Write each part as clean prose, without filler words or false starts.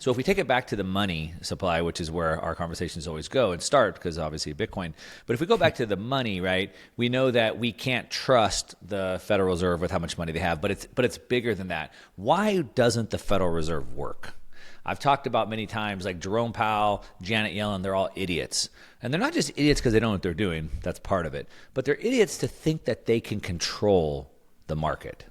So if we take it back to the money supply, which is where our conversations always go and start, because obviously Bitcoin, but if we go back to the money, right, we know that we can't trust the Federal Reserve with how much money they have, but it's bigger than that. Why doesn't the Federal Reserve work? I've talked about many times, like Jerome Powell, Janet Yellen, they're all idiots. And they're not just idiots because they don't know what they're doing. That's part of it. But they're idiots to think that they can control the market.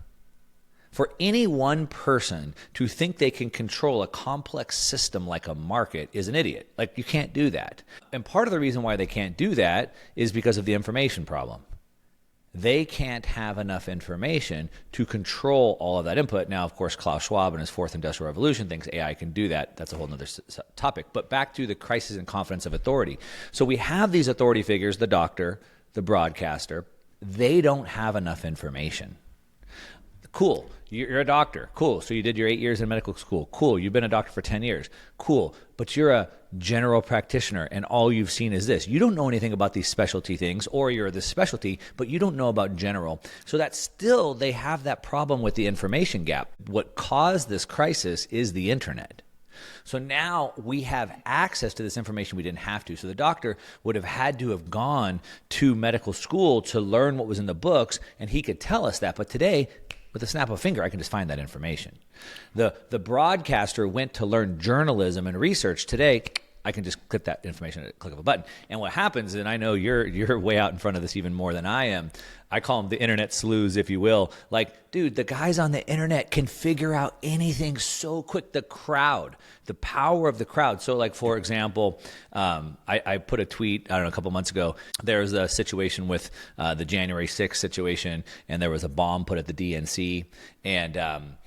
For any one person to think they can control a complex system like a market is an idiot. Like, you can't do that. And part of the reason why they can't do that is because of the information problem. They can't have enough information to control all of that input. Now, of course, Klaus Schwab in his fourth industrial revolution thinks AI can do that. That's a whole other topic. But back to the crisis and confidence of authority. So we have these authority figures, the doctor, the broadcaster. They don't have enough information. Cool. You're a doctor. Cool. So you did your 8 years in medical school. Cool. You've been a doctor for 10 years. Cool. But you're a general practitioner and all you've seen is this. You don't know anything about these specialty things, or you're the specialty, but you don't know about general. So that's still, they have that problem with the information gap. What caused this crisis is the internet. So now we have access to this information we didn't have to. So the doctor would have had to have gone to medical school to learn what was in the books, and he could tell us that. But today, with a snap of a finger, I can just find that information. The broadcaster went to learn journalism and research. Today, I can just click that information at a click of a button. And what happens, and I know you're way out in front of this even more than I am, I call them the internet sleuths, if you will. Like, dude, the guys on the internet can figure out anything so quick. The crowd, the power of the crowd. So, like, for example, I put a tweet, I don't know, a couple months ago. There was a situation with the January 6th situation, and there was a bomb put at the DNC. And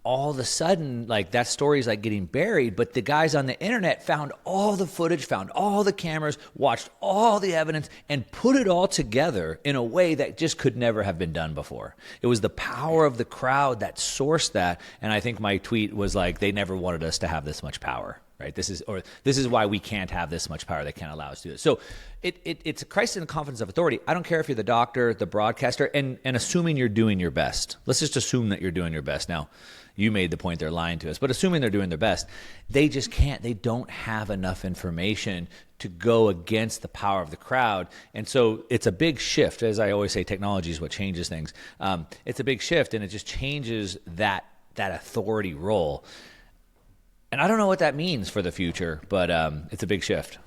all of a sudden, like, that story is like getting buried, but the guys on the internet found all the footage, found all the cameras, watched all the evidence, and put it all together in a way that just could never have been done before. It was the power of the crowd that sourced that, and I think my tweet was like, they never wanted us to have this much power. Right? This is why we can't have this much power. They can't allow us to do it. So it's a crisis in the confidence of authority. I don't care if you're the doctor, the broadcaster, and assuming you're doing your best. Let's just assume that you're doing your best. Now, you made the point they're lying to us, but assuming they're doing their best, they just can't. They don't have enough information to go against the power of the crowd. And so it's a big shift. As I always say, technology is what changes things. It's a big shift, and it just changes that authority role. And I don't know what that means for the future, but it's a big shift.